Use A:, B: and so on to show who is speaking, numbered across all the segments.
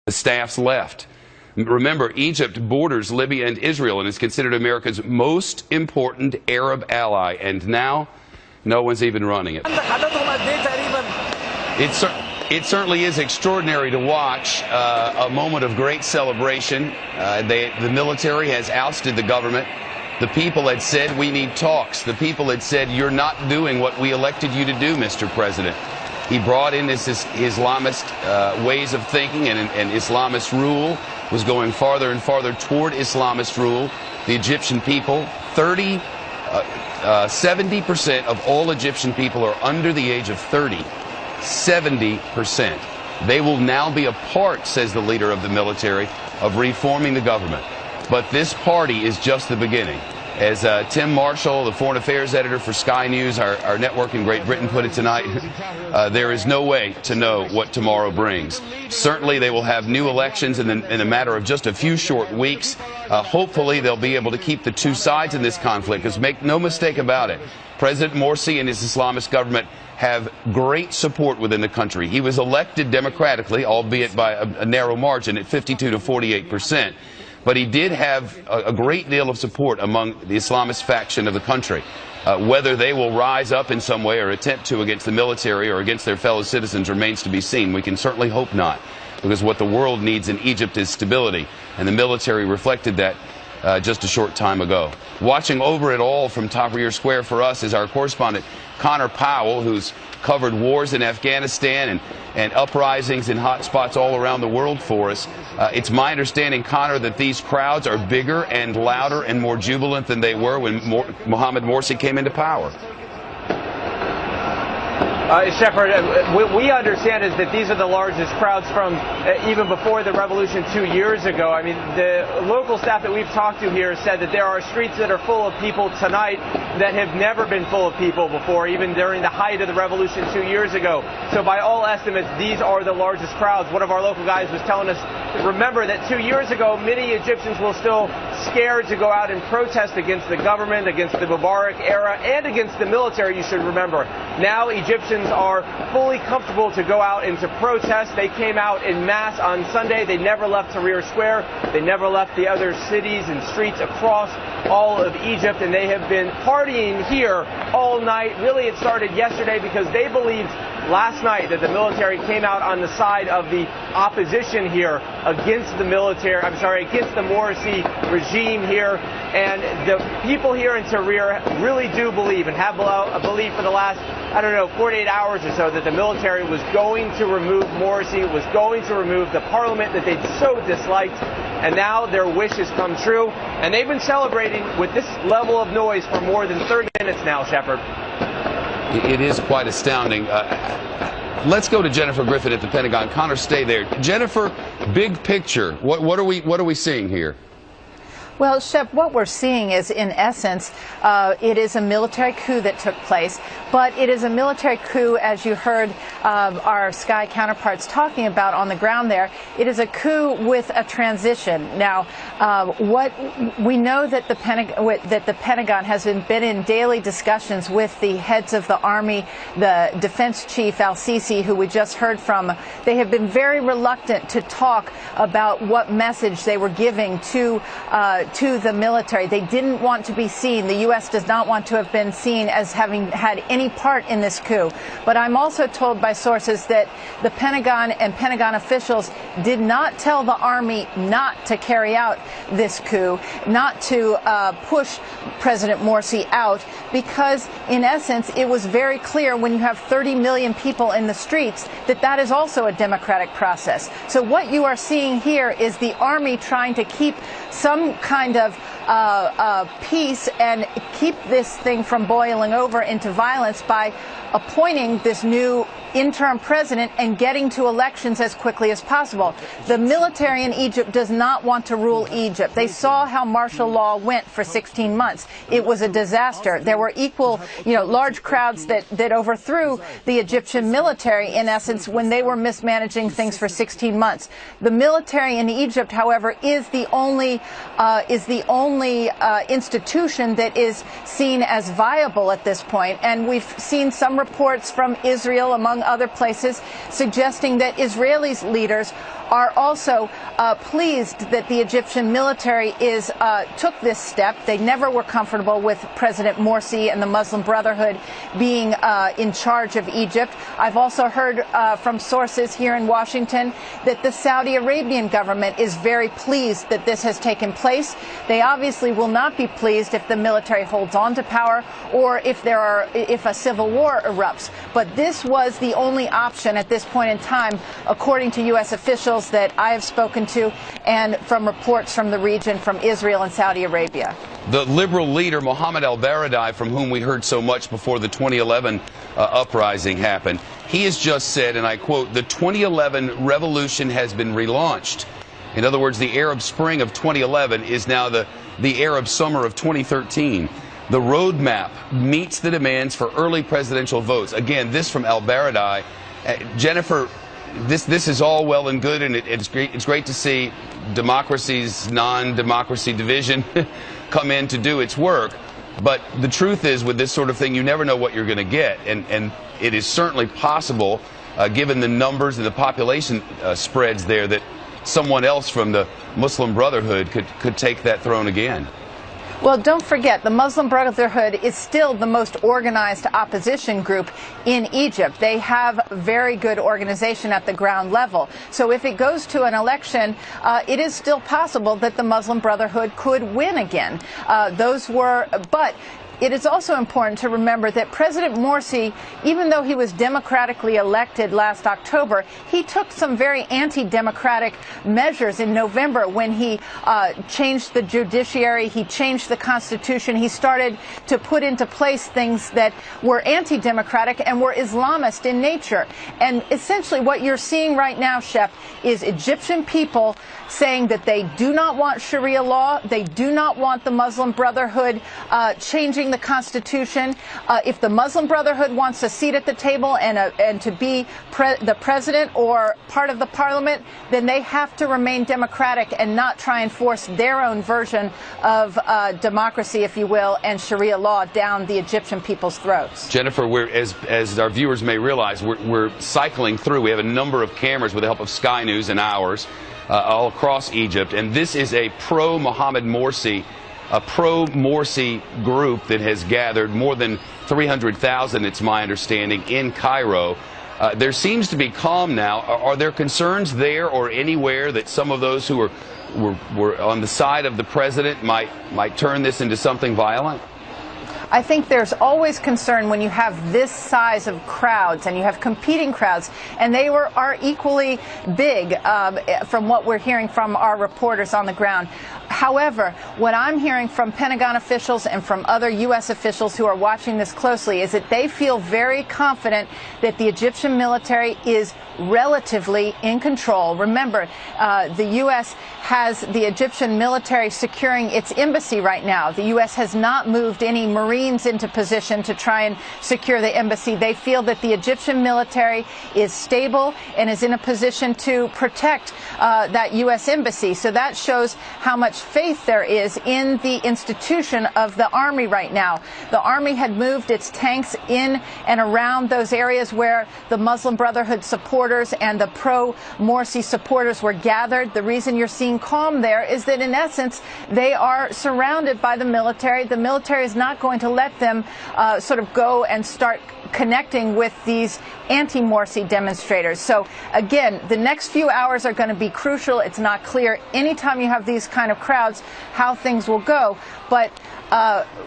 A: The staff's left. Remember, Egypt borders Libya and Israel and is considered America's most important Arab ally. And now, no one's even running it. It certainly is extraordinary to watch, a moment of great celebration. The military has ousted the government. The people had said, we need talks. The people had said, you're not doing what we elected you to do, Mr. President. He brought in this Islamist ways of thinking, and Islamist rule was going farther and farther toward Islamist rule. The Egyptian people, 70% of all Egyptian people are under the age of 30. 70%. They will now be a part, says the leader of the military, of reforming the government. But this party is just the beginning. As Tim Marshall, the foreign affairs editor for Sky News, our network in Great Britain, put it tonight, there is no way to know what tomorrow brings. Certainly they will have new elections in a matter of just a few short weeks. Hopefully they'll be able to keep the two sides in this conflict, because make no mistake about it, President Morsi and his Islamist government have great support within the country. He was elected democratically, albeit by a narrow margin at 52 to 48%. But he did have a great deal of support among the Islamist faction of the country. Whether they will rise up in some way or attempt to against the military or against their fellow citizens remains to be seen. We can certainly hope not, because what the world needs in Egypt is stability, and the military reflected that just a short time ago. Watching over it all from Tahrir Square for us is our correspondent Connor Powell, who's covered wars in Afghanistan and uprisings in hot spots all around the world for us. It's my understanding, Connor, that these crowds are bigger and louder and more jubilant than they were when Mohamed Morsi came into power.
B: Shepard, we understand is that these are the largest crowds from even before the revolution 2 years ago. I mean, the local staff that we've talked to here said that there are streets that are full of people tonight that have never been full of people before, even during the height of the revolution 2 years ago. So by all estimates, these are the largest crowds. One of our local guys was telling us, remember that 2 years ago, many Egyptians were still scared to go out and protest against the government, against the Mubarak era, and against the military, you should remember. Now Egyptians are fully comfortable to go out and to protest. They came out in mass on Sunday. They never left Tahrir Square. They never left the other cities and streets across all of Egypt, and they have been partying here all night. Really, it started yesterday because they believed last night that the military came out on the side of the opposition here against the military, against the Morsi regime here. And the people here in Tahrir really do believe and have believed for the last, 48 hours or so, that the military was going to remove Morsi, was going to remove the parliament that they'd so disliked. And now their wish has come true. And they've been celebrating with this level of noise for more than 30 minutes now, Shepard.
A: It is quite astounding. Let's go to Jennifer Griffin at the Pentagon. Connor, stay there. Jennifer, big picture. What are we seeing here?
C: Well, Shep, what we're seeing is, in essence, it is a military coup that took place, but it is a military coup, as you heard our Sky counterparts talking about on the ground there. It is a coup with a transition. Now, what we know that the Pentagon has been in daily discussions with the heads of the Army, the Defense Chief Al-Sisi, who we just heard from. They have been very reluctant to talk about what message they were giving to the military. They didn't want to be seen. The U.S. does not want to have been seen as having had any part in this coup. But I'm also told by sources that the Pentagon and Pentagon officials did not tell the Army not to carry out this coup, not to push President Morsi out, because in essence it was very clear when you have 30 million people in the streets that that is also a democratic process. So what you are seeing here is the Army trying to keep some kind of peace and keep this thing from boiling over into violence by appointing this new interim president and getting to elections as quickly as possible. The military in Egypt does not want to rule Egypt. They saw how martial law went for 16 months. It was a disaster. There were large crowds that overthrew the Egyptian military, in essence, when they were mismanaging things for 16 months. The military in Egypt, however, is the only institution that is seen as viable at this point. And we've seen some reports from Israel, among other places, suggesting that Israeli leaders are also pleased that the Egyptian military took this step. They never were comfortable with President Morsi and the Muslim Brotherhood being in charge of Egypt. I've also heard from sources here in Washington that the Saudi Arabian government is very pleased that this has taken place. They obviously will not be pleased if the military holds on to power or if a civil war erupts. But this was the only option at this point in time, according to U.S. officials that I have spoken to and from reports from the region from Israel and Saudi Arabia.
A: The liberal leader, Mohammed al-Baradei, from whom we heard so much before the 2011 uprising happened, he has just said, and I quote, "The 2011 revolution has been relaunched." In other words, the Arab Spring of 2011 is now the Arab Summer of 2013. The roadmap meets the demands for early presidential votes. Again, this from al-Baradei. Jennifer, this is all well and good, and it's great to see democracy's non-democracy division come in to do its work. But the truth is, with this sort of thing, you never know what you're going to get, and it is certainly possible, given the numbers and the population spreads there, that someone else from the Muslim Brotherhood could take that throne again.
C: Well, don't forget, the Muslim Brotherhood is still the most organized opposition group in Egypt. They have very good organization at the ground level. So if it goes to an election, it is still possible that the Muslim Brotherhood could win again. But it is also important to remember that President Morsi, even though he was democratically elected last October, he took some very anti-democratic measures in November when he changed the judiciary, he changed the constitution, he started to put into place things that were anti-democratic and were Islamist in nature. And essentially what you're seeing right now, Shep, is Egyptian people saying that they do not want Sharia law, they do not want the Muslim Brotherhood changing the Constitution. If the Muslim Brotherhood wants a seat at the table and to be the president or part of the parliament, then they have to remain democratic and not try and force their own version of democracy, if you will, and Sharia law down the Egyptian people's throats.
A: Jennifer, as our viewers may realize, we're cycling through. We have a number of cameras with the help of Sky News and ours all across Egypt, and this is a pro-Mohammed Morsi, a pro-Morsi group that has gathered more than 300,000, it's my understanding, in Cairo. There seems to be calm now. Are there concerns there or anywhere that some of those who were on the side of the president might turn this into something violent?
C: I think there's always concern when you have this size of crowds and you have competing crowds, and they are equally big from what we're hearing from our reporters on the ground. However, what I'm hearing from Pentagon officials and from other U.S. officials who are watching this closely is that they feel very confident that the Egyptian military is relatively in control. Remember, the U.S. has the Egyptian military securing its embassy right now. The U.S. has not moved any Marines into position to try and secure the embassy. They feel that the Egyptian military is stable and is in a position to protect that U.S. embassy. So that shows how much faith there is in the institution of the Army right now. The Army had moved its tanks in and around those areas where the Muslim Brotherhood supporters and the pro-Morsi supporters were gathered. The reason you're seeing calm there is that, in essence, they are surrounded by the military. The military is not going to let them sort of go and start connecting with these anti-Morsi demonstrators. So again, the next few hours are going to be crucial. It's not clear anytime you have these kind of crowds how things will go. But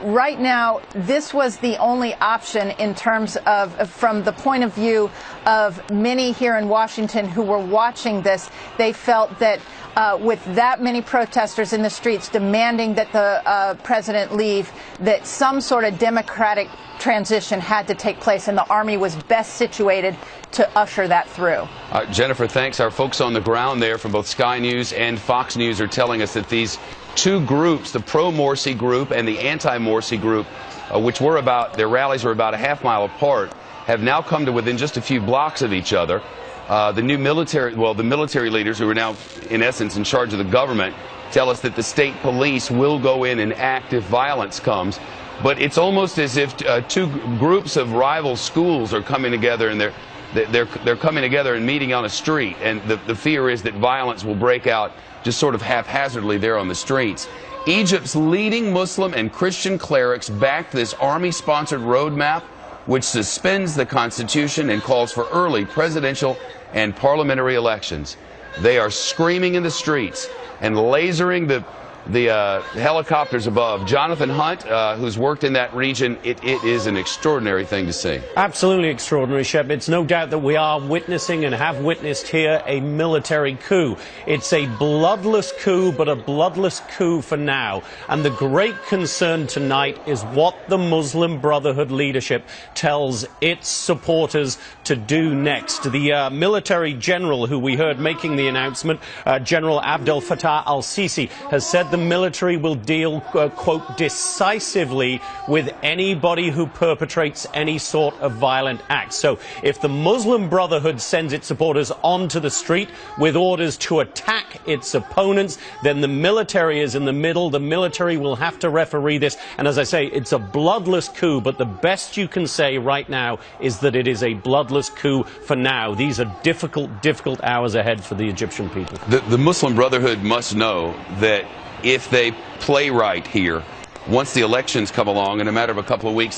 C: right now, this was the only option in terms of, from the point of view of many here in Washington who were watching this, they felt that with that many protesters in the streets demanding that the president leave, that some sort of democratic transition had to take place, and the Army was best situated to usher that through.
A: Jennifer, thanks. Our folks on the ground there from both Sky News and Fox News are telling us that these two groups, the pro-Morsi group and the anti-Morsi group, which were their rallies were about a half-mile apart, have now come to within just a few blocks of each other. The military leaders, who are now, in essence, in charge of the government, tell us that the state police will go in and act if violence comes. But it's almost as if two groups of rival schools are coming together, and they're coming together and meeting on a street, and the fear is that violence will break out just sort of haphazardly there on the streets. Egypt's leading Muslim and Christian clerics backed this army-sponsored roadmap which suspends the Constitution and calls for early presidential and parliamentary elections. They are screaming in the streets and lasering the helicopters above. Jonathan Hunt, who's worked in that region, it is an extraordinary thing to see.
D: Absolutely extraordinary, Shep. It's no doubt that we are witnessing and have witnessed here a military coup. It's a bloodless coup, but a bloodless coup for now. And the great concern tonight is what the Muslim Brotherhood leadership tells its supporters to do next. The military general who we heard making the announcement, General Abdel Fattah al-Sisi, has said the military will deal, quote, decisively with anybody who perpetrates any sort of violent act. So if the Muslim Brotherhood sends its supporters onto the street with orders to attack its opponents, then the military is in the middle. The military will have to referee this. And as I say, it's a bloodless coup, but the best you can say right now is that it is a bloodless coup for now. These are difficult, difficult hours ahead for the Egyptian people.
A: The Muslim Brotherhood must know that if they play right here, once the elections come along in a matter of a couple of weeks,